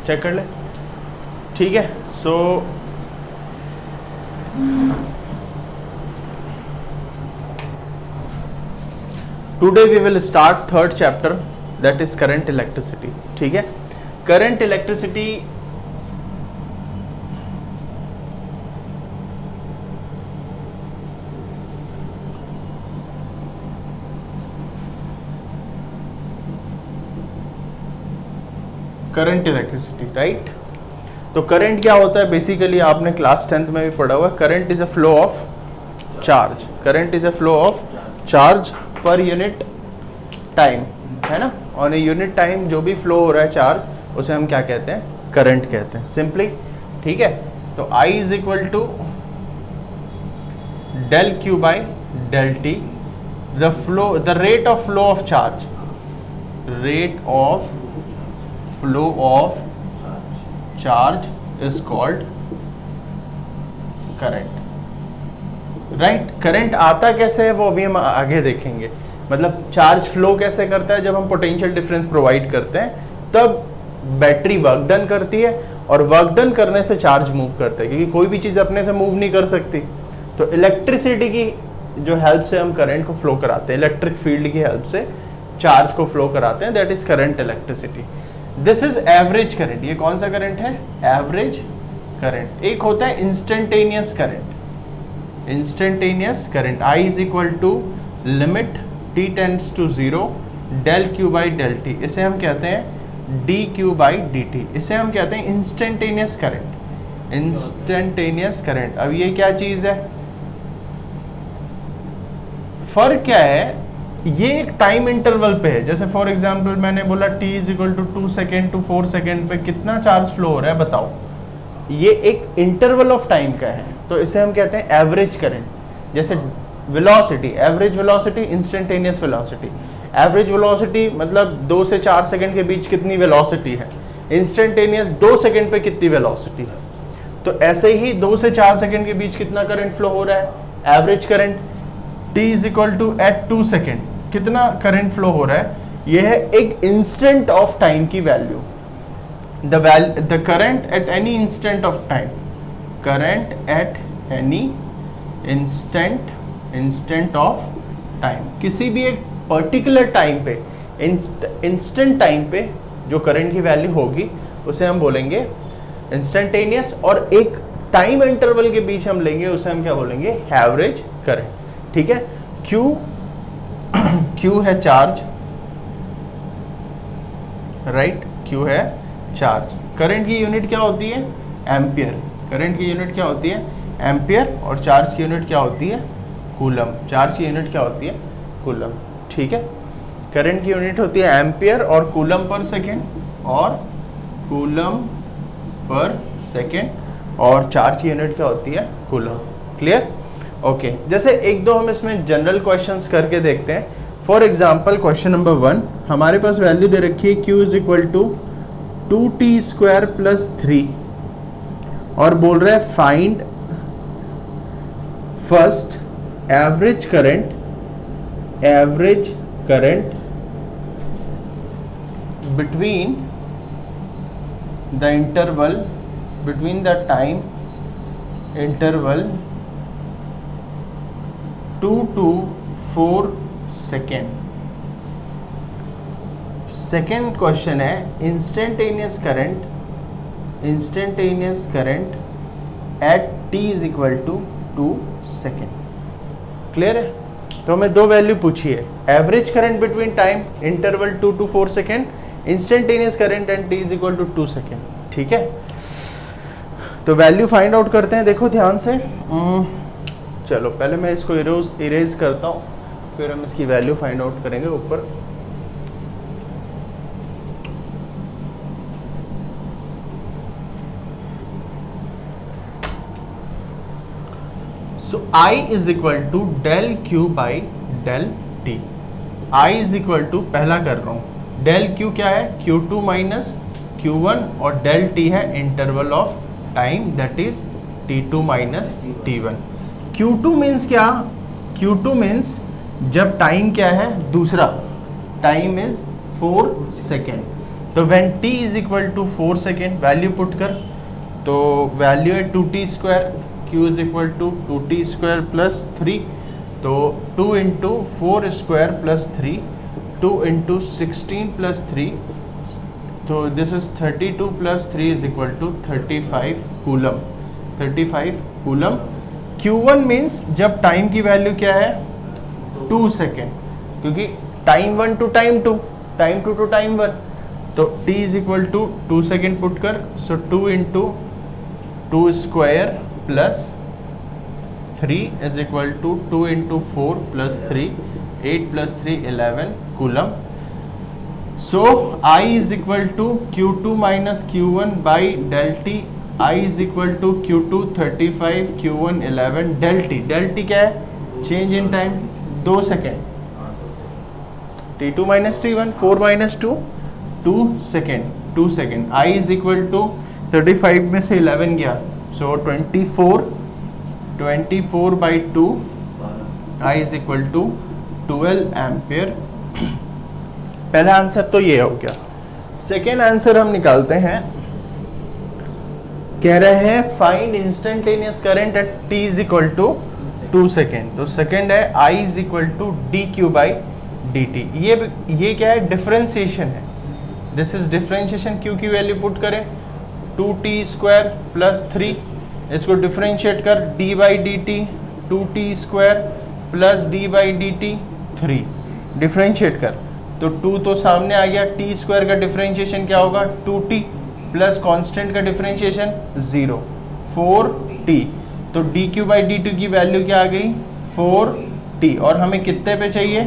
Check कर ले, ठीक है। So today we will start third chapter, that is current electricity, ठीक है। Current electricity current electricity, right. तो करंट क्या होता है, बेसिकली आपने क्लास 10th में भी पढ़ा हुआ है, current is a flow of charge, current is a flow of charge per unit time, है ना। ऑन ए यूनिट टाइम जो भी फ्लो हो रहा है चार्ज, उसे हम क्या कहते हैं, करंट कहते हैं, सिंपली, ठीक है। तो I is equal to del q by del t, the rate of flow of charge, rate of flow of charge is called current, right. Current आता कैसे है वो अभी हम आगे देखेंगे, मतलब चार्ज फ्लो कैसे करता है, जब हम पोटेंशियल डिफरेंस प्रोवाइड करते हैं तब बैटरी वर्क डन करती है, और वर्क डन करने से चार्ज मूव करता है, क्योंकि कोई भी चीज़ अपने से मूव नहीं कर सकती। तो इलेक्ट्रिसिटी की जो हेल्प से हम करंट को फ्लो कराते हैं, इलेक्ट्रिक फील्ड की हेल्प से चार्ज को फ्लो कराते हैं, that is current electricity. This is average current. ये कौन सा करंट है, एवरेज करंट। एक होता है instantaneous current, instantaneous current I is equal to limit t tends to 0 del q by del t, इसे हम कहते हैं d q by d t, इसे हम कहते हैं इंस्टेंटेनियस करंट, इंस्टेंटेनियस करंट। अब ये क्या चीज है, फर्क क्या है, ये एक टाइम इंटरवल पे है। जैसे फॉर एग्जांपल मैंने बोला t is equal to 2 second to 4 second पे कितना चार्ज फ्लो हो रहा है बताओ, ये एक इंटरवल ऑफ टाइम का है, तो इसे हम कहते हैं एवरेज करंट। जैसे velocity, average velocity, instantaneous velocity. Average velocity मतलब 2 से 4 सेकंड के बीच कितनी वेलोसिटी है, इंस्टेंटेनियस 2 सेकंड पे कितनी वेलोसिटी है। तो ऐसे ही 2 से 4 सेकंड के बीच कितना करंट फ्लो हो रहा है, average current. t is equal to at 2 second कितना करंट फ्लो हो रहा है, यह है एक इंस्टेंट ऑफ टाइम की value, the current at any instant of time, current at any instant of time. किसी भी एक पर्टिकुलर टाइम पे, इंस्टेंट टाइम पे जो करंट की वैल्यू होगी उसे हम बोलेंगे इंस्टेंटेनियस, और एक टाइम इंटरवल के बीच हम लेंगे उसे हम क्या बोलेंगे, एवरेज करंट, ठीक है। Q है चार्ज, राइट, Q है चार्ज। करंट की यूनिट क्या होती है, एम्पियर। करंट की यूनिट क्या होती है, एम्पियर, और चार्ज की यूनिट क्या होती है, कूलम। चार्ज की यूनिट क्या होती है, कूलम, ठीक है। करंट की यूनिट होती है एम्पियर और कूलम पर सेकेंड, और कूलम पर सेकेंड, और चार्ज की यूनिट क्या होती है, कूलम। Clear, okay. जैसे एक दो हम इसमें जनरल क्वेश्चंस करके देखते हैं। फॉर एग्जांपल क्वेश्चन नंबर 1, हमारे पास वैल्यू दे रखी है Q is equal to 2t square plus 3, और बोल रहा है find first average current between the interval, between the time interval 2 to 4 second. Second question है instantaneous current at t is equal to 2 second. Clear है। तो हमें दो value पूछी है, average current between time interval 2 to 4 second, instantaneous current at t is equal to 2 second, ठीक है। तो वैल्यू फाइंड आउट करते हैं, देखो ध्यान से। चलो पहले मैं इसको इरेज करता हूँ, फिर हम इसकी वैल्यू फाइंड आउट करेंगे ऊपर। So I is equal to del q by del t. I is equal to, पहला कर रहा हूँ, डेल क्यू क्या है, Q2 माइनस Q1, और डेल टी है interval of time, that is T2 minus T1। Q2 means क्या, Q2 means जब टाइम क्या है, दूसरा टाइम इज 4 सेकेंड। तो when t is equal to 4 second value put कर, तो वैल्यू है 2t square, q is equal to 2t square plus 3, तो 2 into 4 square plus 3, 2 into 16 plus 3, तो this is 32 plus 3 is equal to 35 coulomb, 35 coulomb. Q1 means जब time की value क्या है 2 second, क्योंकि time 1 to time 2, time 2 to time 1, तो t is equal to 2 second put कर, so 2 into 2 square plus 3 is equal to 2 into 4 plus 3, 8 plus 3 11 coulomb. So I is equal to Q2 minus Q1 by del t, I is equal to Q2 35 Q1 11 del t, del t क्या है change in time 2 second, T2 minus T1 4 minus 2 2 second, 2 second. I is equal to 35 में से 11 गया, so 24 by 2, I is equal to 12 ampere. पहला answer तो ये हो गया। सेकेंड आंसर हम निकालते हैं, कह रहे हैं find instantaneous current at t is equal to 2 second. तो सेकेंड है I is equal to d q by d t. ये क्या है डिफरेंशिएशन है, दिस इज डिफरेंशिएशन, क्यू की वैल्यू पुट करें 2t स्क्वायर प्लस 3, इसको डिफरेंशिएट कर d by d t 2t square plus d by d t 3, differentiate कर, तो 2 तो सामने आ गया, t स्क्वायर का डिफरेंशिएशन क्या होगा 2t प्लस कांस्टेंट का डिफरेंशिएशन 0 4t, तो डी क्यू बाई डी टू की वैल्यू क्या आ गई 4t, और हमें कितने पे चाहिए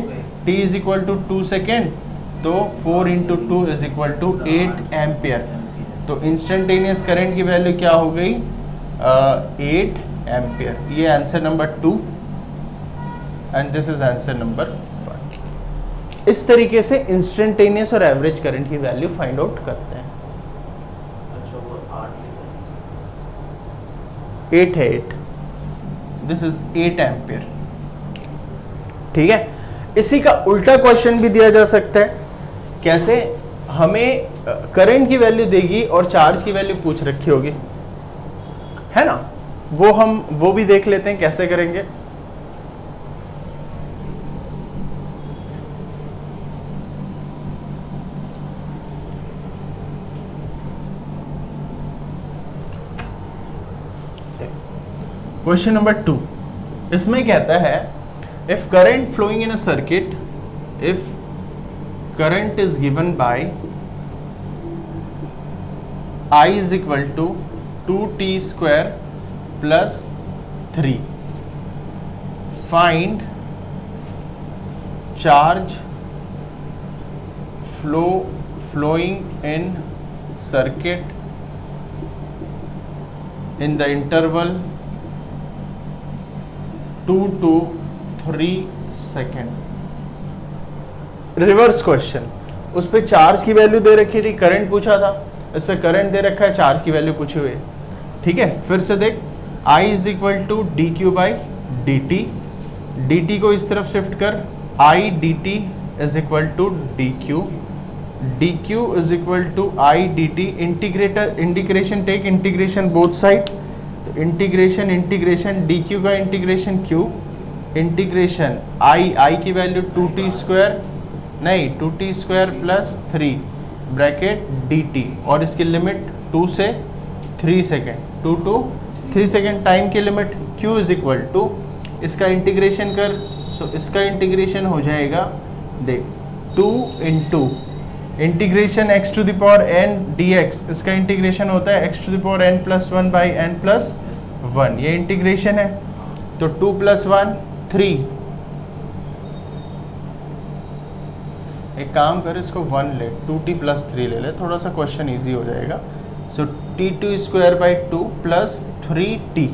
t is equal to 2 second, तो 4 into 2 is equal to 8 ampere. तो इंस्टेंटेनियस करंट की वैल्यू क्या हो गई 8 एम्पियर। ये answer number 2 and this is answer number 5। इस तरीके से इंस्टेंटेनियस और एवरेज करंट की वैल्यू फाइंड आउट करते हैं। 8 है 8, दिस इज 8 एम्पियर। ठीक है, इसी का उल्टा क्वेश्चन भी दिया जा सकता है। कैसे, हमें करंट की वैल्यू देगी और चार्ज की वैल्यू पूछ रखी होगी, है ना, वो भी देख लेते हैं कैसे करेंगे। क्वेश्चन नंबर 2, इसमें कहता है if current flowing in a circuit, if current is given by I is equal to 2t square plus 3, find charge flowing in circuit in the interval 2 to 3 second. Reverse question, उस पे charge की value दे रखी थी, current पूछा था, इस पे current दे रखा है, चार्ज की वैल्यू पूछी हुई है। ठीक है, फिर से देख, I is equal to d q by d t, d t को इस तरफ शिफ्ट कर, I d t is equal to d q is equal to I d t, integration take integration both side, तो integration d q का integration q, integration I की value 2t square, नहीं 2t square plus 3 bracket dt, और इसकी limit 2 से 3 second, 2 to 3 second time की limit, q is equal to, इसका integration कर, सो इसका इंटीग्रेशन हो जाएगा, देख 2 into integration x to the power n dx, इसका इंटीग्रेशन होता है x to the power n plus 1 by n plus 1, ये इंटीग्रेशन है, तो 2 प्लस 1 3, एक काम कर, इसको 1 ले, 2t प्लस 3 ले ले, थोड़ा सा क्वेश्चन इजी हो जाएगा। So t2 square by 2 plus 3t,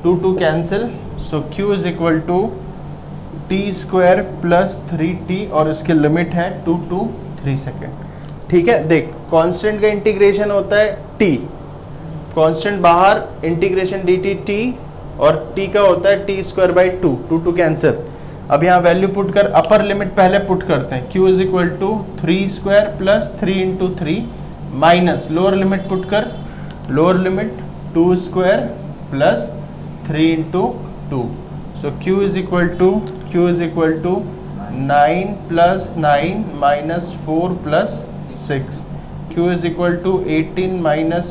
2 cancel, so q is equal to t square plus 3t, और इसकी लिमिट है 2 to 3 सेकेंड। ठीक है, देख कांस्टेंट का इंटीग्रेशन होता है t, कांस्टेंट बाहर, इंटीग्रेशन dt t, और t का होता है t स्क्वायर बाई 2, 2 कैंसिल, अब यहाँ वैल्यू पुट कर, अपर लिमिट पहले पुट करते हैं, q is equal to 3 square plus 3 into 3 minus lower limit put कर, lower limit 2 square plus 3 into 2, so q is equal to 9 plus 9 minus 4 plus 6, q is equal to 18 minus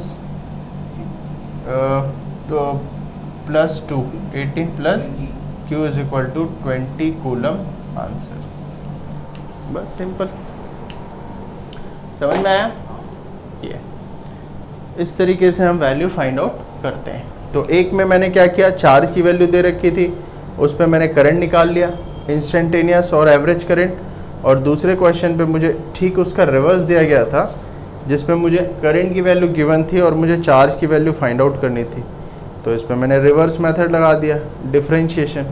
plus 2, 18 plus q is equal to 20 coulomb answer. बस simple, समझ में आया? ये इस तरीके से हम वैल्यू फाइंड आउट करते हैं। तो एक में मैंने क्या किया, चार्ज की वैल्यू दे रखी थी, उस पर मैंने करंट निकाल लिया, इंस्टेंटेनियस और एवरेज करंट, और दूसरे क्वेश्चन पे मुझे ठीक उसका रिवर्स दिया गया था, जिसमें मुझे करंट की वैल्यू गिवन थी और मुझे चार्ज की वैल्यू फाइंड आउट करनी थी। तो इस पर मैंने रिवर्स मेथड लगा दिया, डिफरेंशिएशन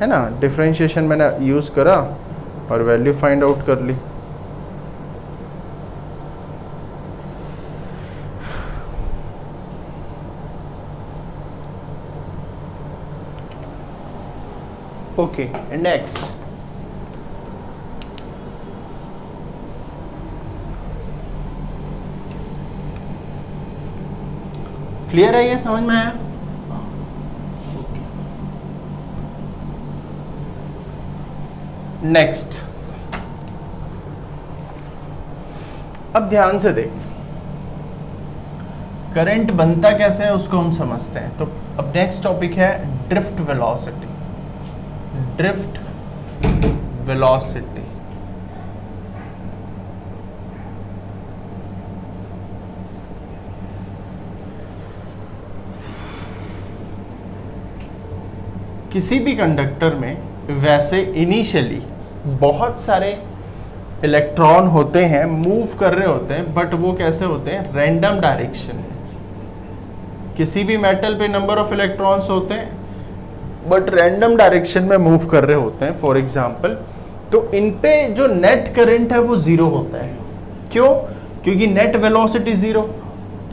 है ना, डिफरेंशिएशन मैंने यूज़ करा और वैल्यू फाइंड आउट कर ली। ओके, नेक्स्ट क्लियर है? ये समझ में आया? नेक्स्ट, अब ध्यान से देख, करंट बनता कैसे है उसको हम समझते हैं। तो अब नेक्स्ट टॉपिक है ड्रिफ्ट वेलोसिटी। ड्रिफ्ट वेलोसिटी किसी भी कंडक्टर में वैसे इनिशियली बहुत सारे इलेक्ट्रॉन होते हैं, मूव कर रहे होते हैं, बट वो कैसे होते हैं, रैंडम डायरेक्शन में। किसी भी मेटल पे नंबर ऑफ इलेक्ट्रॉन्स होते हैं बट रैंडम डायरेक्शन में मूव कर रहे होते हैं, फॉर एग्जांपल। तो इन पे जो नेट करंट है वो जीरो होता है। क्यों? क्योंकि नेट वेलोसिटी जीरो।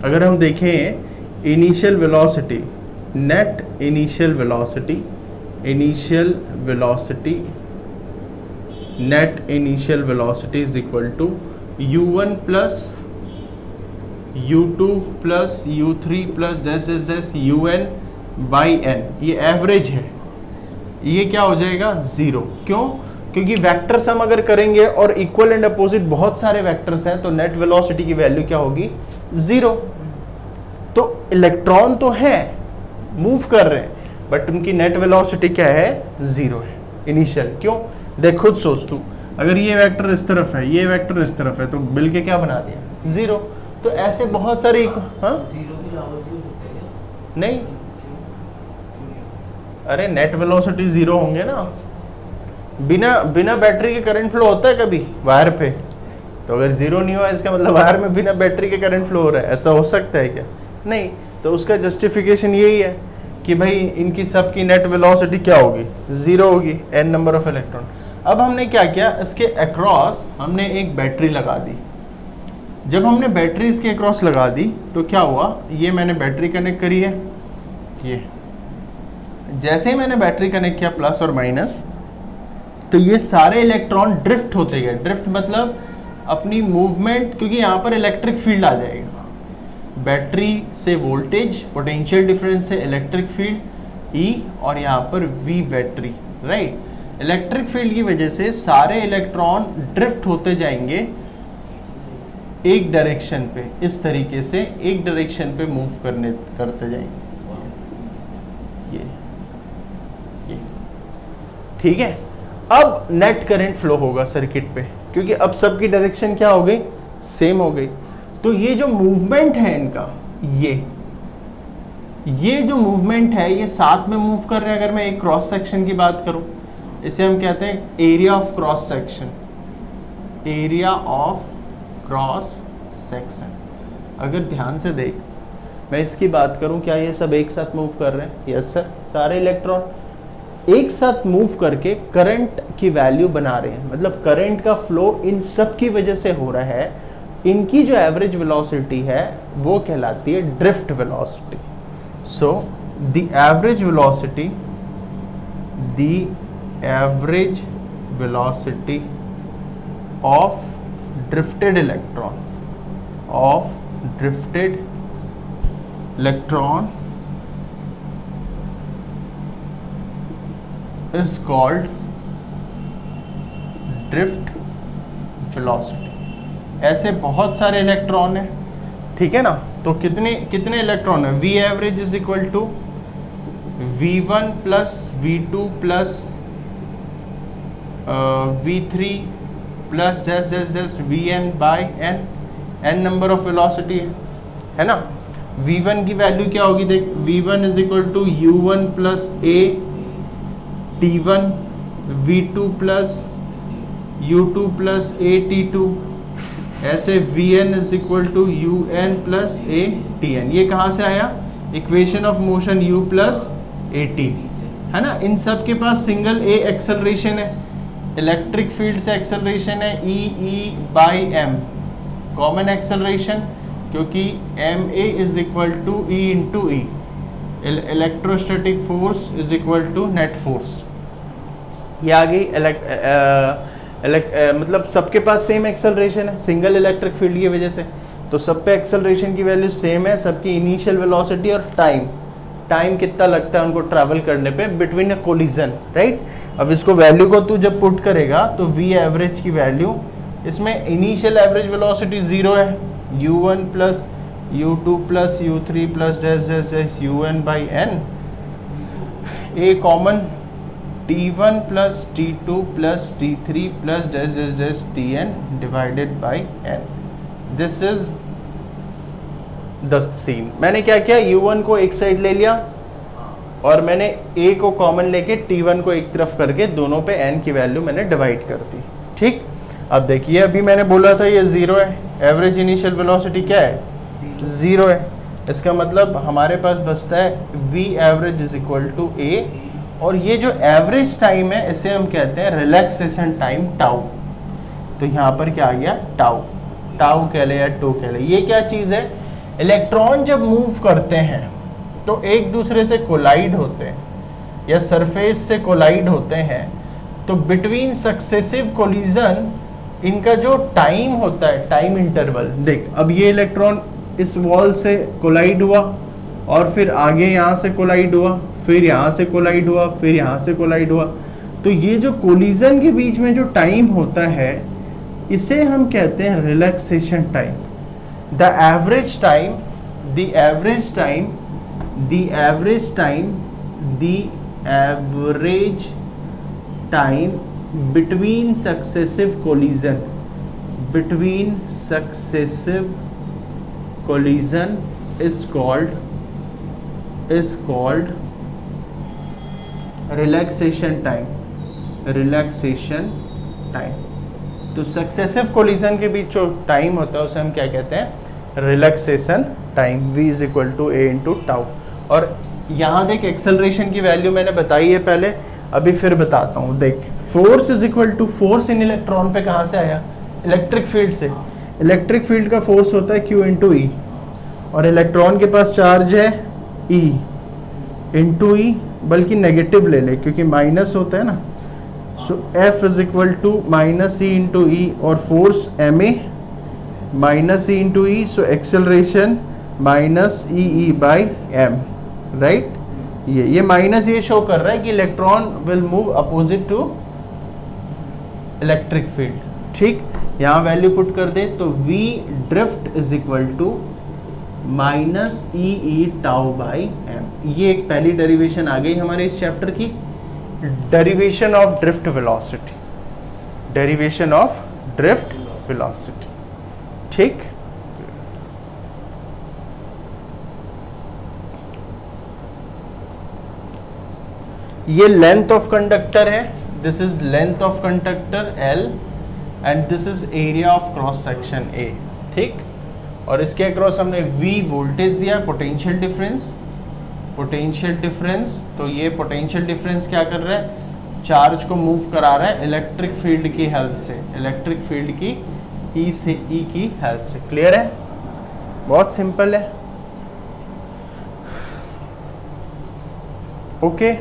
अगर हम देखें initial velocity, net initial velocity, initial velocity, net initial velocity is equal to u1 plus u2 plus u3 plus dash un by n। ये एवरेज है, ये क्या हो जाएगा, जीरो। क्यों? क्योंकि वेक्टर सम अगर करेंगे और इक्वल एंड अपोजिट बहुत सारे वेक्टर्स हैं तो नेट वेलोसिटी की वैल्यू क्या होगी, जीरो। तो इलेक्ट्रॉन तो है, मूव कर रहे हैं, बट उनकी नेट वेलोसिटी क्या है, जीरो है इनिशियल। क्यों? देख खुद सोच तू, अगर ये वेक्टर इस तरफ है, ये वेक्टर इस तरफ है, तो मिल के क्या बना दिया, जीरो। तो ऐसे बहुत सारे नहीं, अरे नेट वेलोसिटी जीरो होंगे ना, बिना बैटरी के करंट फ्लो होता है कभी वायर पे? तो अगर जीरो नहीं हुआ इसका मतलब वायर में बिना बैटरी के करंट फ्लो हो रहा है, ऐसा हो सकता है क्या? नहीं। तो उसका जस्टिफिकेशन यही है कि भाई इनकी सबकी नेट वेलोसिटी क्या होगी, जीरो होगी, n नंबर ऑफ इलेक्ट्रॉन। अब हमने क्या किया, इसके अक्रॉस हमने एक बैटरी लगा दी। जब हमने बैटरी इसके अक्रॉस लगा दी तो क्या हुआ, ये मैंने बैटरी कनेक्ट करी है, ये जैसे ही मैंने बैटरी कनेक्ट किया प्लस और माइनस, तो ये सारे इलेक्ट्रॉन ड्रिफ्ट होते गए। ड्रिफ्ट मतलब अपनी मूवमेंट, क्योंकि यहाँ पर इलेक्ट्रिक फील्ड आ जाएगा, बैटरी से वोल्टेज, पोटेंशियल डिफरेंस से इलेक्ट्रिक फील्ड E, और यहाँ पर V battery, right. Electric field की वजह से सारे इलेक्ट्रॉन ड्रिफ्ट होते जाएंगे एक डायरेक्शन पे, इस तरीके से एक डायरेक्शन पे मूव करते जाएंगे, ये ठीक है। अब नेट करंट फ्लो होगा सर्किट पे, क्योंकि अब सबकी डायरेक्शन क्या हो गई, सेम हो गई। तो ये जो मूवमेंट है इनका, ये जो मूवमेंट है, ये साथ में मूव कर रहे हैं। अगर मैं एक क्रॉस सेक्शन की बात करूं, इसे हम कहते हैं area of cross section, area of cross section. अगर ध्यान से देख, मैं इसकी बात करूं, क्या ये सब एक साथ मूव कर रहे हैं? यस सर, सारे इलेक्ट्रॉन एक साथ मूव करके करंट की वैल्यू बना रहे हैं। मतलब करंट का फ्लो इन सब की वजह से हो रहा है। इनकी जो एवरेज वेलोसिटी है वो कहलाती है drift velocity. So the average velocity, the average velocity of drifted electron is called drift velocity. ऐसे बहुत सारे इलेक्ट्रॉन हैं, ठीक है ना, तो कितने इलेक्ट्रॉन है? V average is equal to v1 plus v2 plus v3 plus जैस vn by n number of velocity है ना। v1 की वैल्यू क्या होगी? देख, v1 is equal to u1 plus a t1, v2 plus u2 plus a t2, ऐसे vn is equal to un plus a tn। ये कहाँ से आया? Equation of motion u plus at, है ना। इन सब के पास सिंगल a एक्सेलरेशन है, इलेक्ट्रिक फील्ड से एक्सेलरेशन है e by m, common acceleration, क्योंकि ma is equal to e into e, electrostatic force is equal to net force. ये आ गई मतलब सबके पास सेम एक्सेलरेशन है सिंगल इलेक्ट्रिक फील्ड की वजह से, तो सब पे एक्सेलरेशन की वैल्यू सेम है, सबकी इनिशियल वेलोसिटी और टाइम कितना लगता है उनको ट्रैवल करने पे बिटवीन अ कोलिजन, राइट। अब इसको वैल्यू को तू जब पुट करेगा तो वी एवरेज की वैल्यू, इसमें इनिशियल एवरेज वेलोसिटी 0 है, u1 plus u2 plus u3 plus un by n, a common t1 plus t2 plus t3 plus tn divided by n। This is the scene. मैंने क्या किया, u1 को एक side ले लिया और मैंने a को कॉमन लेके t1 को एक तरफ करके दोनों पे n की वैल्यू मैंने डिवाइड कर दी, ठीक। अब देखिए, अभी मैंने बोला था ये 0 है, एवरेज इनिशियल वेलोसिटी क्या है? 0 है। इसका मतलब हमारे पास बचता है v average is equal to a, और ये जो एवरेज टाइम है इसे हम कहते हैं रिलैक्सेशन टाइम टाउ। तो यहाँ पर क्या आ गया? टाउ कह ले या टो कह ले। ये क्या चीज़ है? इलेक्ट्रॉन जब मूव करते हैं तो एक दूसरे से कोलाइड होते हैं या सरफेस से कोलाइड होते हैं, तो बिटवीन सक्सेसिव कोलिजन इनका जो टाइम होता है, टाइम इंटरवल, देख अब ये इलेक्ट्रॉन इस वॉल से कोलाइड हुआ और फिर आगे यहाँ से कोलाइड हुआ, फिर यहाँ से कोलाइड हुआ, फिर यहाँ से कोलाइड हुआ, तो ये जो कोलिजन के बीच में जो टाइम होता है इसे हम कहते हैं relaxation time. The average time between successive collision is called relaxation time। तो सक्सेसिव कोलिजन के बीच जो टाइम होता है उसे हम क्या कहते हैं? Relaxation time. v is equal to a into tau. और यहाँ देख, एक्सेलरेशन की वैल्यू मैंने बताई है पहले, अभी फिर बताता हूँ। देख, force is equal to, force in electron पे कहाँ से आया? इलेक्ट्रिक फील्ड से। इलेक्ट्रिक फील्ड का फोर्स होता है Q इंटू ई, और इलेक्ट्रॉन के पास चार्ज है E इंटू ई, बल्कि नेगेटिव ले ले क्योंकि माइनस होता है ना। So F is equal to minus E into E, और force ma minus E into E, so acceleration minus E by m, right. ये माइनस ये शो कर रहा है कि electron will move opposite to electric field, ठीक। यहाँ value put कर दे तो v drift is equal to minus e tau by m। ये एक पहली डेरिवेशन आ गई हमारे इस चैप्टर की, डेरिवेशन ऑफ ड्रिफ्ट वेलोसिटी, ठीक। ये लेंथ ऑफ कंडक्टर है, this is length of conductor L and this is area of cross section A, ठीक। और इसके अक्रॉस हमने V वोल्टेज दिया, पोटेंशियल डिफरेंस, तो ये पोटेंशियल डिफरेंस क्या कर रहा है? चार्ज को मूव करा रहा है इलेक्ट्रिक फील्ड की हेल्प से, इलेक्ट्रिक फील्ड की E से E की हेल्प से। क्लियर है? बहुत सिंपल है, ओके।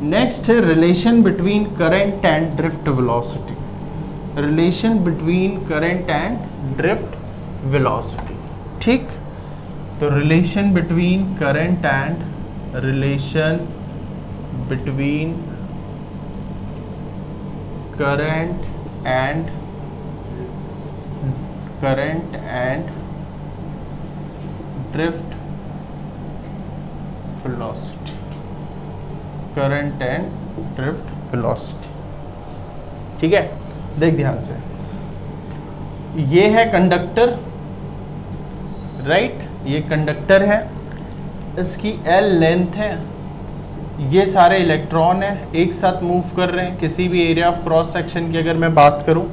नेक्स्ट है relation between current and drift velocity. Relation between current and drift velocity, ठीक। तो relation between current and relation between current and drift velocity, current and drift velocity, ठीक है। देख ध्यान से, ये है कंडक्टर, राइट, ये कंडक्टर है, इसकी L लेंथ है, ये सारे इलेक्ट्रॉन हैं, एक साथ मूव कर रहे हैं। किसी भी एरिया ऑफ क्रॉस सेक्शन की अगर मैं बात करूं,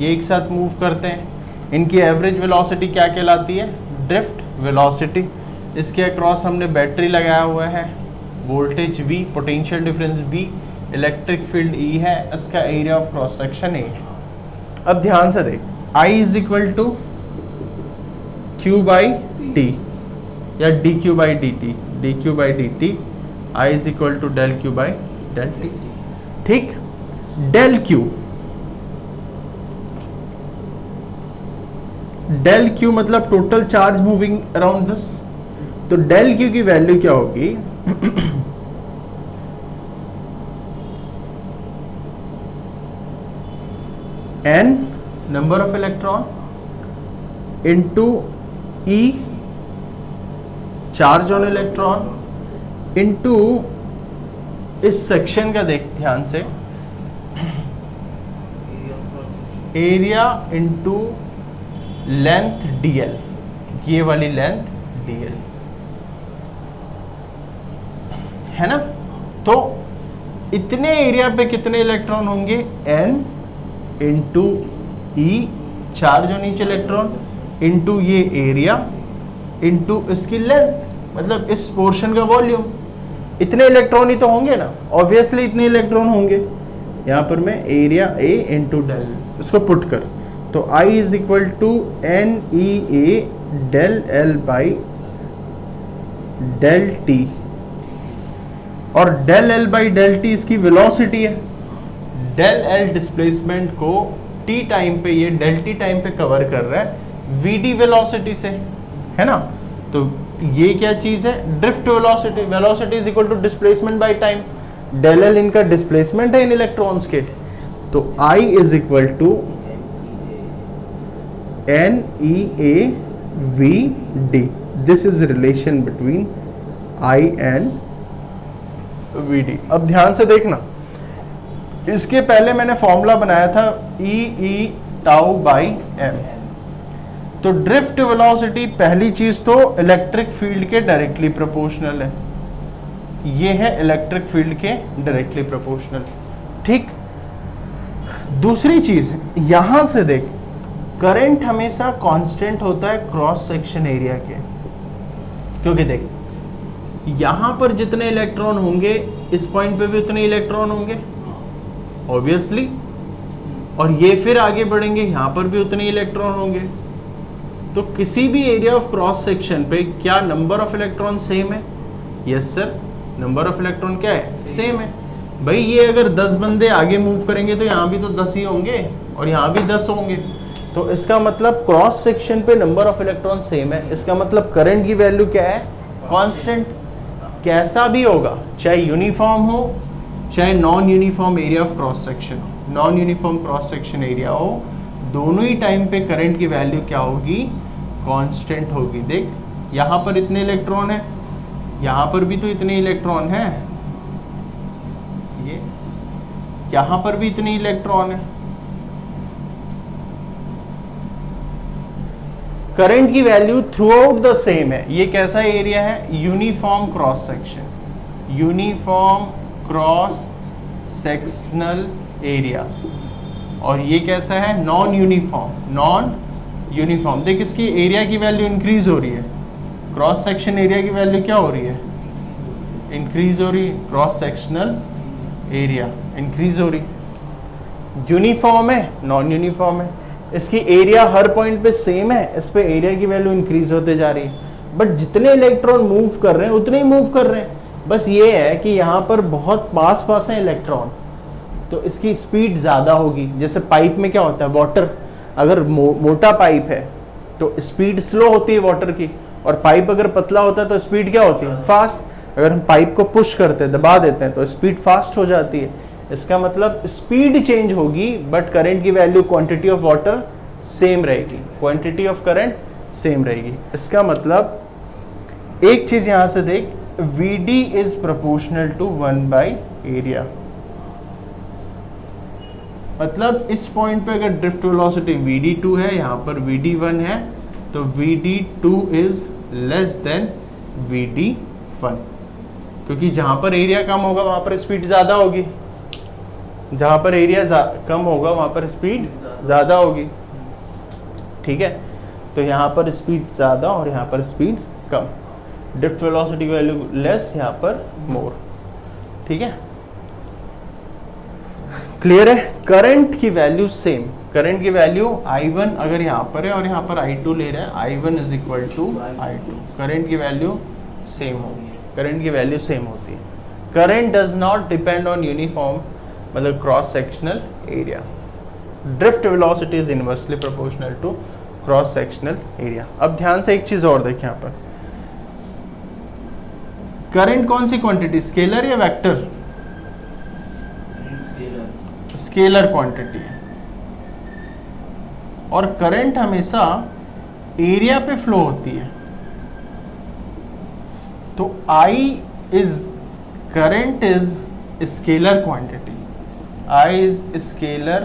ये एक साथ मूव करते हैं। इनकी एवरेज वेलोसिटी क्या कहलाती है? Drift velocity. इसके अक्रॉस हमने बैटरी लगाया हुआ है, voltage V, potential difference V, electric field E है, इसका area of cross section A है। अब ध्यान से देख, I is equal to Q by T या dQ by dt, dQ by dt, I is equal to del Q by del T, ठीक। Del Q मतलब total charge moving around this. तो del Q की value क्या होगी? n number of electron into E charge on electron into इस section का देख ध्यान से, एरिया इंटू लेंथ dl, ये वाली लेंथ dl है ना। तो इतने एरिया पे कितने इलेक्ट्रॉन होंगे? n into E charge on each electron into ये एरिया इंटू इसकी लेंथ, मतलब इस पोर्शन का वॉल्यूम। इतने इलेक्ट्रॉन ही तो होंगे ना, ऑब्वियसली इतने इलेक्ट्रॉन होंगे। यहाँ पर मैं एरिया A इंटू डेल, इसको पुट कर, तो I is equal to NEA del L by del T, और del L by del T इसकी वेलोसिटी है। डेल L डिस्प्लेसमेंट को T टाइम पे, ये डेल T टाइम पे कवर कर रहा है VD वेलोसिटी से, है ना। तो ये क्या चीज है? Drift velocity. Velocity is equal to displacement by time. Del L इनका डिस्प्लेसमेंट है इन इलेक्ट्रॉन्स के, तो I is equal to NEA VD। This is relation between I and VD। अब ध्यान से देखना, इसके पहले मैंने फॉर्मूला बनाया था E टाउ बाई m। तो ड्रिफ्ट वेलोसिटी पहली चीज तो इलेक्ट्रिक फील्ड के डायरेक्टली प्रोपोर्शनल है, ये है इलेक्ट्रिक फील्ड के डायरेक्टली प्रोपोर्शनल, ठीक। दूसरी चीज, यहां से देख, करंट हमेशा कांस्टेंट होता है क्रॉस सेक्शन एरिया के, क्योंकि देख यहां पर जितने इलेक्ट्रॉन होंगे इस पॉइंट पे भी उतने इलेक्ट्रॉन होंगे ऑब्वियसली, और ये फिर आगे बढ़ेंगे, यहां पर भी उतने इलेक्ट्रॉन होंगे। तो किसी भी एरिया ऑफ क्रॉस सेक्शन पे क्या नंबर ऑफ इलेक्ट्रॉन सेम है? Yes sir, number of electron क्या है? सेम है। भाई ये अगर 10 बंदे आगे मूव करेंगे तो यहाँ भी तो 10 ही होंगे और यहाँ भी 10 होंगे, तो इसका मतलब क्रॉस सेक्शन पे नंबर ऑफ इलेक्ट्रॉन सेम है। इसका मतलब करंट की वैल्यू क्या है? कांस्टेंट। कैसा भी होगा, चाहे यूनिफॉर्म हो चाहे non uniform area of cross section हो, non uniform cross section area हो, दोनों ही टाइम पे करंट की वैल्यू क्या होगी? कांस्टेंट होगी। देख यहाँ पर इतने इलेक्ट्रॉन है, यहाँ पर भी तो इतने इलेक्ट्रॉन हैं, ये यहाँ पर भी इतने इलेक्ट्रॉन है। करंट की value through out the same है। ये कैसा एरिया है? Uniform cross section, uniform cross sectional area. और ये कैसा है? Non uniform, non uniform. देख इसकी एरिया की वैल्यू इंक्रीज हो रही है, क्रॉस सेक्शन एरिया की वैल्यू क्या हो रही है? इंक्रीज हो रही है, क्रॉस सेक्शनल एरिया इंक्रीज हो रही। यूनिफॉर्म है, नॉन यूनिफॉर्म है, इसकी एरिया हर पॉइंट पे सेम है, इस पे एरिया की वैल्यू इंक्रीज होते जा रही है। बट जितने इलेक्ट्रॉन मूव कर रहे हैं उतने ही मूव कर रहे हैं, बस ये है कि यहाँ पर बहुत पास पास है इलेक्ट्रॉन, तो इसकी स्पीड ज़्यादा होगी। जैसे पाइप में क्या होता है, वाटर अगर मोटा पाइप है तो स्पीड स्लो होती है वाटर की, और पाइप अगर पतला होता है तो स्पीड क्या होती है, फास्ट। अगर हम पाइप को पुश करते हैं, दबा देते हैं, तो स्पीड फास्ट हो जाती है। इसका मतलब स्पीड चेंज होगी बट करंट की value quantity of water same रहेगी, क्वांटिटी ऑफ करंट सेम रहेगी। इसका मतलब एक चीज यहां से देख, Vd इज प्रोपोर्शनल टू 1/एरिया। मतलब इस पॉइंट पे अगर ड्रिफ्ट वेलोसिटी Vd2 है, यहां पर Vd1 है, तो Vd2 is less than Vd1, क्योंकि जहां पर एरिया कम होगा वहां पर स्पीड ज्यादा होगी, जहां पर एरिया कम होगा वहां पर स्पीड ज्यादा होगी। ठीक है, तो यहाँ पर स्पीड ज़्यादा और यहाँ पर स्पीड कम, ड्रिफ्ट वेलोसिटी वैल्यू लेस, यहाँ पर मोर। ठीक है, क्लियर है। करंट की वैल्यू सेम, करंट की वैल्यू I1 अगर यहाँ पर है और यहाँ पर I2 ले रहा है, I1 is equal to I2, current की वैल्यू सेम होगी, करंट की वैल्यू सेम होती है। Current does not depend on uniform मतलब cross sectional area. Drift velocity is inversely proportional to cross sectional area. अब ध्यान से एक चीज और देखें, यहाँ पर करंट कौन सी क्वांटिटी, स्केलर या वेक्टर? स्केलर क्वांटिटी है, और करंट हमेशा एरिया पे फ्लो होती है। तो I is current is scalar quantity, I is scalar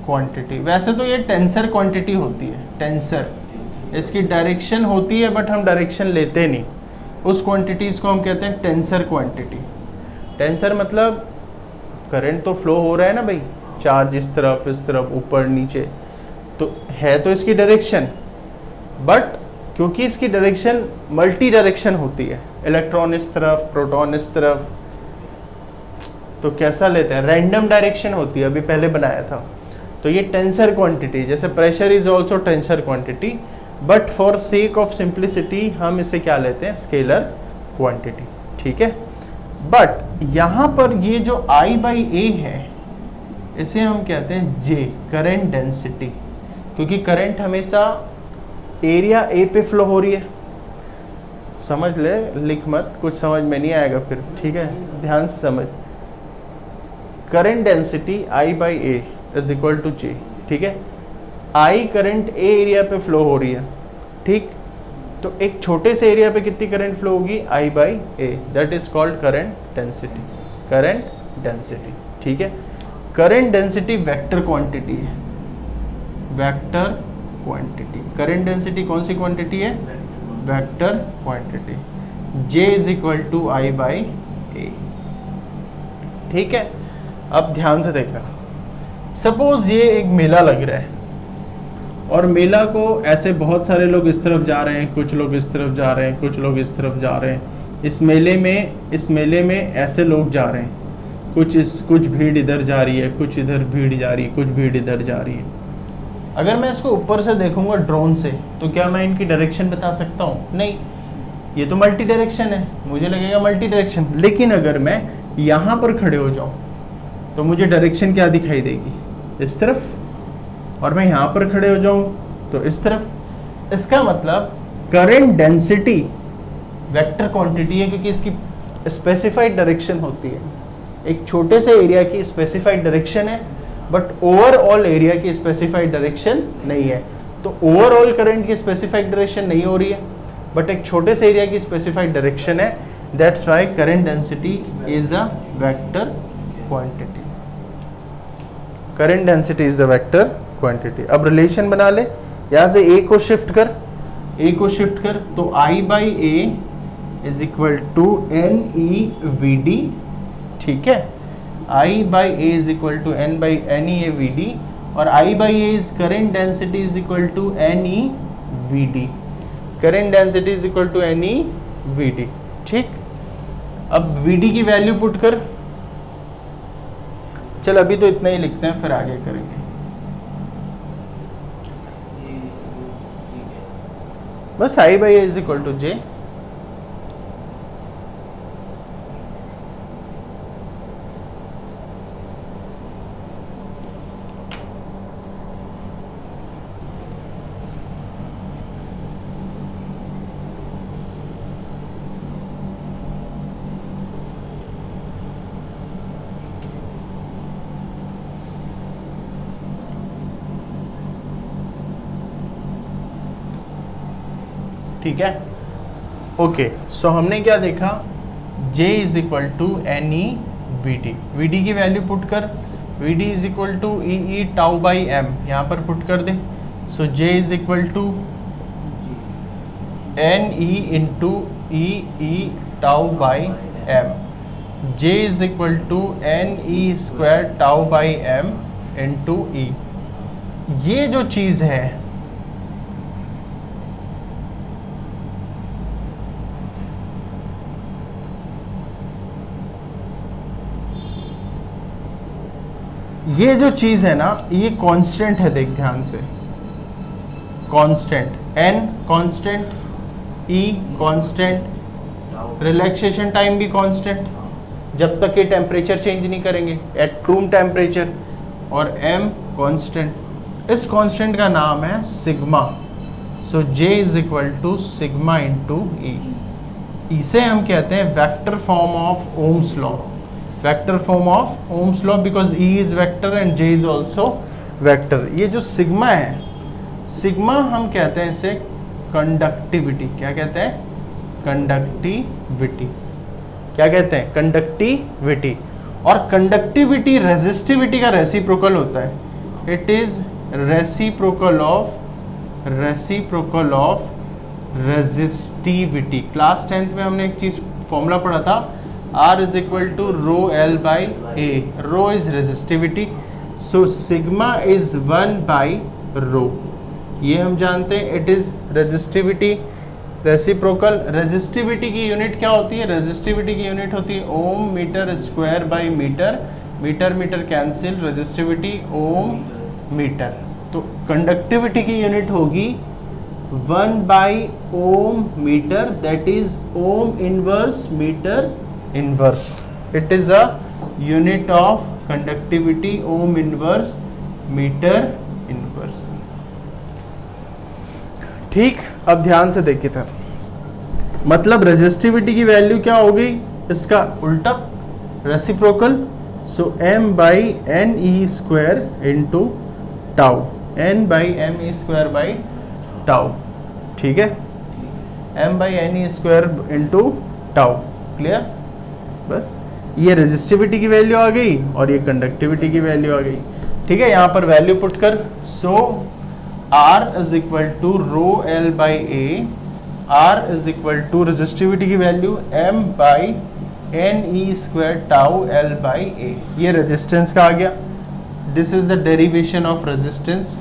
quantity. वैसे तो ये टेंसर क्वांटिटी होती है, टेंसर इसकी डायरेक्शन होती है बट हम डायरेक्शन लेते नहीं, उस क्वांटिटीज को हम कहते हैं टेंसर क्वांटिटी। टेंसर मतलब करंट तो फ्लो हो रहा है ना भाई, चार्ज इस तरफ ऊपर नीचे, तो है तो इसकी डायरेक्शन, बट क्योंकि इसकी डायरेक्शन मल्टी डायरेक्शन होती है, इलेक्ट्रॉन इस तरफ, प्रोटॉन इस तरफ, तो कैसा लेते हैं, रैंडम डायरेक्शन होती है, अभी पहले बनाया था। तो ये टेंसर क्वांटिटी, जैसे pressure is also tensor quantity, but for sake of simplicity हम इसे क्या लेते हैं, स्केलर क्वांटिटी। ठीक है, बट यहाँ पर ये जो I/A है इसे हम कहते हैं J, करंट डेंसिटी, क्योंकि करंट हमेशा एरिया A पे फ्लो हो रही है। समझ ले, लिख मत, कुछ समझ में नहीं आएगा फिर। ठीक है, ध्यान से समझ, current density I/A is equal to J। ठीक है, I करंट A एरिया पे फ्लो हो रही है, ठीक, तो एक छोटे से एरिया पे कितनी करंट फ्लो होगी, I/A, that is called current density, current density. ठीक है, करंट डेंसिटी वेक्टर क्वांटिटी है, वेक्टर क्वांटिटी। करंट डेंसिटी कौन सी क्वांटिटी है, vector quantity. J is equal to I/A। ठीक है, अब ध्यान से देखना, सपोज ये एक मेला लग रहा है और मेला को ऐसे बहुत सारे लोग इस तरफ जा रहे हैं, कुछ लोग इस तरफ जा रहे हैं, कुछ लोग इस तरफ जा रहे हैं। इस मेले में ऐसे लोग जा रहे हैं, कुछ भीड़ इधर जा रही है, कुछ इधर भीड़ जा रही है, कुछ भीड़ इधर जा रही है। अगर मैं इसको ऊपर से देखूंगा ड्रोन से, तो क्या मैं इनकी डायरेक्शन बता सकता हूँ? नहीं, ये तो मल्टी डायरेक्शन है, मुझे लगेगा मल्टी डायरेक्शन। लेकिन अगर मैं यहाँ पर खड़े हो जाऊँ तो मुझे डायरेक्शन क्या दिखाई देगी, इस तरफ, और मैं यहाँ पर खड़े हो जाऊँ तो इस तरफ। इसका मतलब करंट डेंसिटी वेक्टर क्वांटिटी है, क्योंकि इसकी स्पेसिफाइड डायरेक्शन होती है। एक छोटे से एरिया की स्पेसिफाइड डायरेक्शन है, बट ओवरऑल एरिया की स्पेसिफाइड डायरेक्शन नहीं है। तो ओवरऑल करंट की स्पेसिफाइड डायरेक्शन नहीं हो रही है, बट एक छोटे से एरिया की स्पेसिफाइड डायरेक्शन है। That's why current density is a vector quantity. Current density is a vector quantity. अब रिलेशन बना ले, यहाँ से A को शिफ्ट कर, A को शिफ्ट कर, तो I/A is equal to NeVd। ठीक है, I/A is equal to NeVd, और I/A is current density is equal to NeVd, current density is equal to NeVd। ठीक, अब Vd की वैल्यू पुट कर। चल अभी तो इतना ही लिखते हैं, फिर आगे करेंगे। बस I/A is equal to J। ठीक है, ओके। सो हमने क्या देखा, J is equal to N E V D, V D की वैल्यू पुट कर, V D is equal to E E tau by M, यहाँ पर पुट कर दे। So J is equal to N E into E E tau by M, J is equal to N E square tau by M into E. ये जो चीज़ है ये जो चीज है ना, ये कांस्टेंट है, देख ध्यान से, constant, n constant, e constant, relaxation time भी कांस्टेंट जब तक ये टेम्परेचर चेंज नहीं करेंगे एट रूम टेम्परेचर, और m कांस्टेंट। इस कांस्टेंट का नाम है sigma. So J is equal to sigma into E. इसे हम कहते हैं vector form of Ohm's law, vector form of Ohm's law, because E is vector and J is also vector. ये जो सिग्मा है, सिग्मा हम कहते हैं इसे कंडक्टिविटी। क्या कहते हैं? कंडक्टिविटी। क्या कहते हैं? कंडक्टिविटी। और कंडक्टिविटी रेजिस्टिविटी का रेसिप्रोकल होता है। It is reciprocal of resistivity. Class 10th में हमने एक चीज फॉर्मूला पढ़ा था, R is equal to rho L by A. Rho is resistivity. So sigma is 1 by rho. ये हम जानते हैं, it is resistivity. Reciprocal resistivity की यूनिट क्या होती है? रेजिस्टिविटी की यूनिट होती है ohm metre square by metre, metre metre cancel, resistivity ohm metre. तो कंडक्टिविटी की यूनिट होगी 1 by ohm metre, that is ohm inverse metre inverse. It is a unit of conductivity, ohm inverse metre inverse. ठीक, अब ध्यान से देखिए था, मतलब रेजिस्टिविटी की वैल्यू क्या हो गई? इसका उल्टा, reciprocal. So m by N E square into tau, n by m e square by tau. ठीक है, m by N E square into tau. Clear? बस ये रेजिस्टिविटी की वैल्यू आ गई और ये कंडक्टिविटी की वैल्यू आ गई। ठीक है, यहाँ पर वैल्यू पुट कर। So R is equal to rho L by A, R is equal to resistivity की value m by N E square tau L by A. ये रेजिस्टेंस का आ गया। This is the derivation of resistance,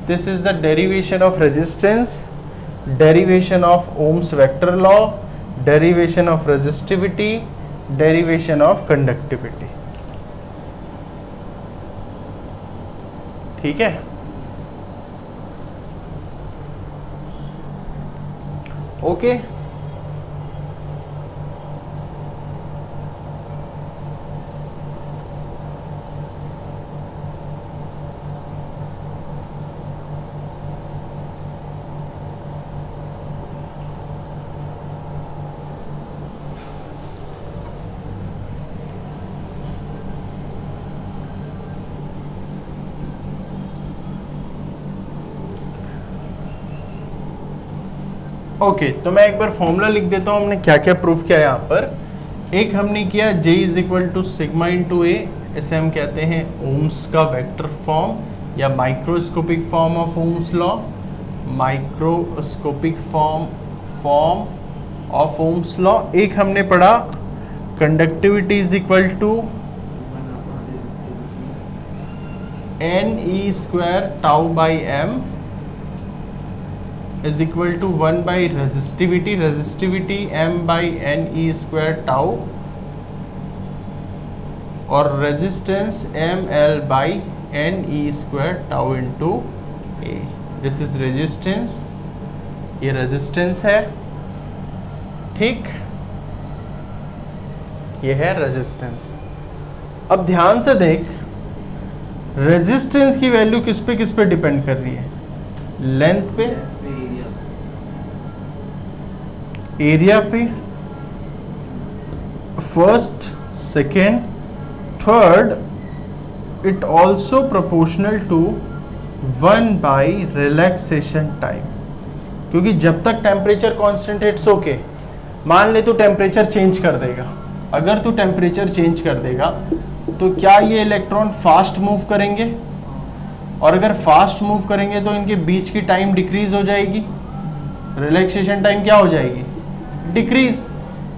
this is the derivation of resistance, derivation of Ohm's vector law, derivation of resistivity, derivation of conductivity। ठीक है, okay. Okay, तो मैं एक बार formula लिख देता हूँ, हमने क्या क्या प्रूफ किया यहाँ पर। एक हमने किया J is equal to sigma into A, इसे हम कहते हैं ओम्स का वेक्टर फॉर्म या microscopic form of Ohm's law, microscopic form of Ohm's law. एक हमने पढ़ा conductivity is equal to N E square tau by M is equal to 1 by resistivity, resistivity m by n e square tau, और resistance m l by n e square tau into a। this is resistance, ये resistance है। ठीक, ये है resistance। अब ध्यान से देख, resistance की वैल्यू किस पे डिपेंड कर रही है? लेंथ पे, एरिया पे, first, second, third, it also proportional to 1 by relaxation time. क्योंकि जब तक टेम्परेचर कांस्टेंट है इट्स ओके। मान ले तू टेम्परेचर चेंज कर देगा, अगर तू टेम्परेचर चेंज कर देगा तो क्या ये इलेक्ट्रॉन फास्ट मूव करेंगे, और अगर फास्ट मूव करेंगे तो इनके बीच की टाइम डिक्रीज हो जाएगी, रिलैक्सेशन टाइम क्या हो जाएगी, डिक्रीज।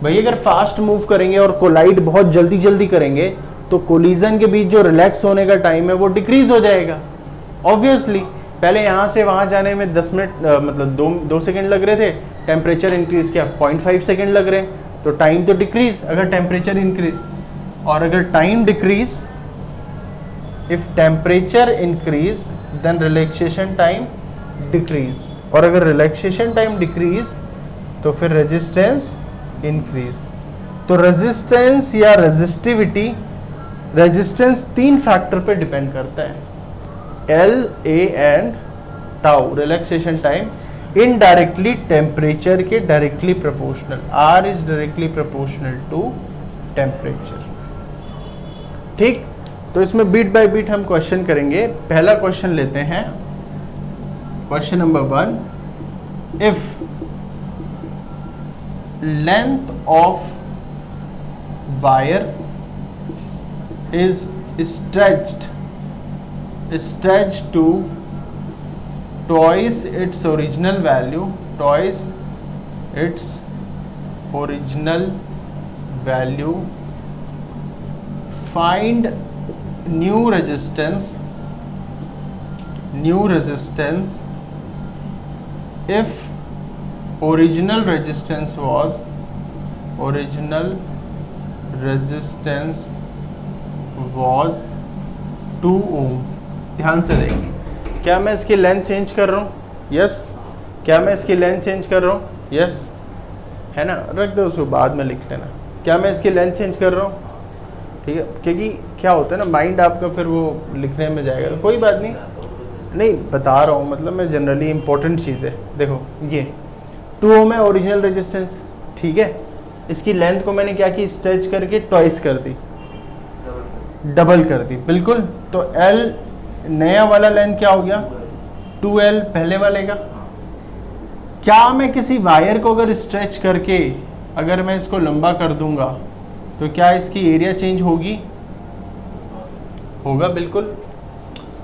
भाई अगर फास्ट मूव करेंगे और कोलाइड बहुत जल्दी जल्दी करेंगे तो कोलिजन के बीच जो रिलैक्स होने का टाइम है वो डिक्रीज हो जाएगा ऑब्वियसली। पहले यहाँ से वहाँ जाने में 10 मिनट मतलब 2 सेकेंड लग रहे थे, टेम्परेचर इंक्रीज किया 0.5 सेकेंड लग रहे हैं, तो टाइम तो डिक्रीज अगर टेम्परेचर इंक्रीज। और अगर time decrease, if temperature increase then relaxation time decrease, और अगर रिलैक्सेशन टाइम डिक्रीज तो फिर रेजिस्टेंस इंक्रीज। तो रेजिस्टेंस या रेजिस्टिविटी, रेजिस्टेंस 3 फैक्टर पे डिपेंड करता है, L, A and tau, relaxation time, indirectly temperature के directly proportional, R is directly proportional to temperature. ठीक, तो इसमें बीट बाय बीट हम क्वेश्चन करेंगे। पहला क्वेश्चन लेते हैं, question number 1, if length of wire is stretched to twice its original value, twice its original value, find new resistance if original resistance was 2 ओम। ध्यान से देखिए, क्या मैं इसकी लेंथ चेंज कर रहा हूँ, यस। क्या मैं इसकी लेंथ चेंज कर रहा हूँ, यस, है ना, रख दो उसको बाद में लिख लेना। क्या मैं इसकी लेंथ चेंज कर रहा हूँ, ठीक है, क्योंकि क्या होता है ना माइंड आपका फिर वो लिखने में जाएगा, तो कोई बात नहीं बता रहा हूँ, मतलब मैं जनरली इंपॉर्टेंट चीज़ है। देखो ये 2 ओम है ओरिजिनल रेजिस्टेंस, ठीक है, इसकी लेंथ को मैंने क्या की, स्ट्रेच करके ट्वाइस कर दी, डबल कर दी, बिल्कुल। तो L नया वाला लेंथ क्या हो गया, 2L पहले वाले का। क्या मैं किसी वायर को अगर स्ट्रेच करके अगर मैं इसको लंबा कर दूंगा तो क्या इसकी एरिया चेंज होगी, होगा बिल्कुल,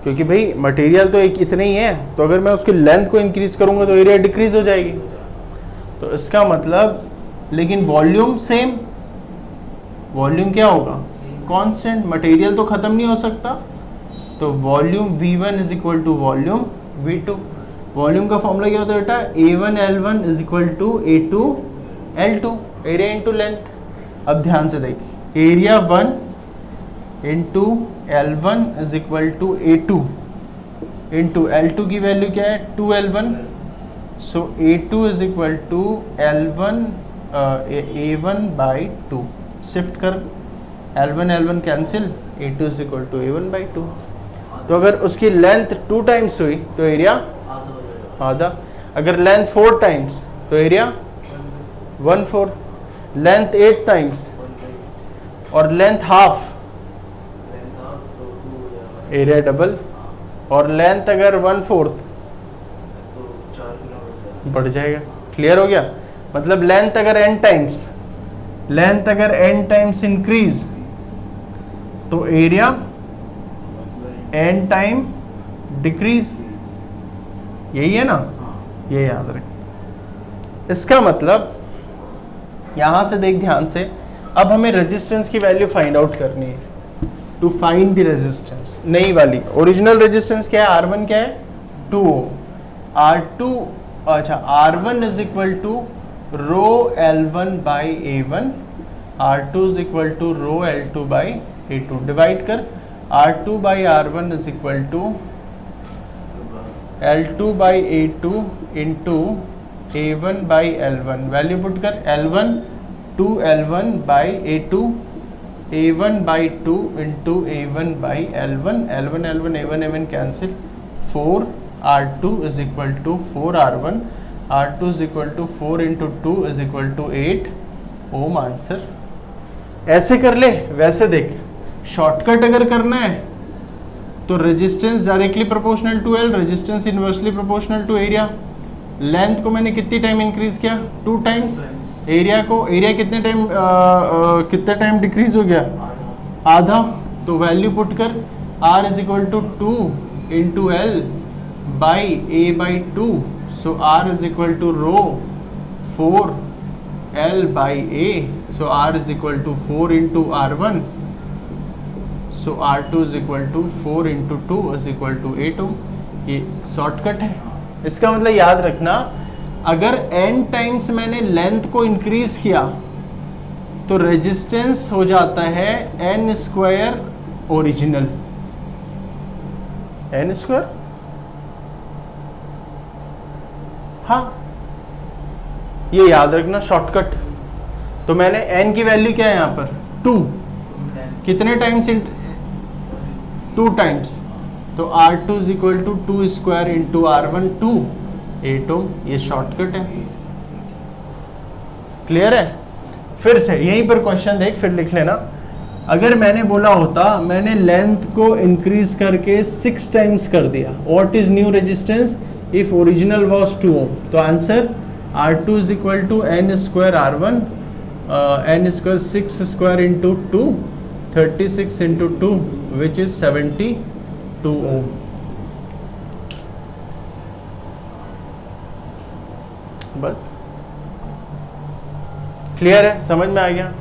क्योंकि भाई मटेरियल तो एक इतना ही है, तो अगर मैं उसकी लेंथ को इंक्रीज करूंगा तो एरिया डिक्रीज हो जाएगी। तो इसका मतलब, लेकिन वॉल्यूम सेम, वॉल्यूम क्या होगा, कांस्टेंट, मटेरियल तो खत्म नहीं हो सकता, तो volume V1 is equal to volume V2। Volume का फॉर्मूला क्या होता है बेटा, A1L1 is equal to A2L2, area into length. अब ध्यान से देखिए, area 1 into L1 is equal to A2 into L2 की वैल्यू क्या है, 2L1, so A2 is equal to L1 A1 by 2, shift कर L1 cancel, A2 is equal to A1 by 2। तो अगर उसकी लेंथ 2 टाइम्स हुई तो एरिया आधा, अगर लेंथ 4 टाइम्स तो एरिया 1/4, लेंथ 8 टाइम्स और लेंथ हाफ, एरिया डबल, और लेंथ अगर 1/4 बढ़ जाएगा। क्लियर हो गया, मतलब लेंथ अगर n टाइम्स इंक्रीज तो एरिया n टाइम डिक्रीज, यही है ना, ये याद रखें। इसका मतलब यहां से देख ध्यान से, अब हमें रेजिस्टेंस की वैल्यू फाइंड आउट करनी है। टू फाइंड द रेजिस्टेंस, नई वाली ओरिजिनल रेजिस्टेंस क्या है, R1 क्या है, 2 ओम, R2 अच्छा R1 is equal to rho L1 by A1, R2 is equal to rho L2 by A2, divide कर, R2 by R1 is equal to L2 by A2 into A1 by L1, value put कर, L1 2L1 by A2, A1 by 2 into A1 by L1, L1 A1 cancel, 4 R2 is equal to 4 R1, R2 is equal to 4 into 2 is equal to 8 Om answer. ऐसे कर ले, वैसे देख, shortcut अगर करना है तो resistance directly proportional to L, resistance inversely proportional to area, length को मैंने कितनी टाइम इंक्रीज किया, 2 टाइम्स। एरिया को, एरिया कितने टाइम डिक्रीज हो गया, आधा। तो वैल्यू पुट कर, R is equal to 2 into L by A by 2। So R is equal to rho 4 L by A. So R is equal to 4 into R1। So R2 is equal to 4 into 2 is equal to 8 ohm. ये shortcut है। इसका मतलब याद रखना, अगर n times मैंने length को increase किया तो रेजिस्टेंस हो जाता है n square original. n square, हाँ ये याद रखना शॉर्टकट। तो मैंने n की वैल्यू क्या है यहाँ पर 2, कितने टाइम्स, 2 टाइम्स। तो R2 is equal to 2 square into R1 2, 8 ohm. ये शॉर्टकट है। क्लियर है? फिर से यहीं पर क्वेश्चन देख, फिर लिख लेना। अगर मैंने बोला होता, मैंने लेंथ को इंक्रीज करके 6 टाइम्स कर दिया, what is new resistance if original was 2 ohm. तो answer R2 is equal to n square R1, n square 6 square into 2, 36 into 2 which is 72 ohm. बस क्लियर है, समझ में आ गया?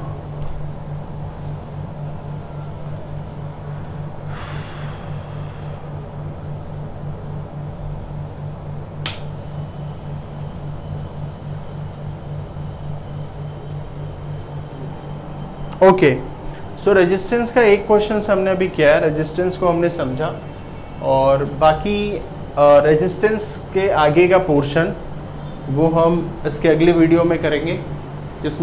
ओके, सो रेजिस्टेंस का एक क्वेश्चन हमने अभी किया है, रेजिस्टेंस को हमने समझा, और बाकी रेजिस्टेंस के आगे का पोर्शन वो हम इसके अगले वीडियो में करेंगे, जिसमें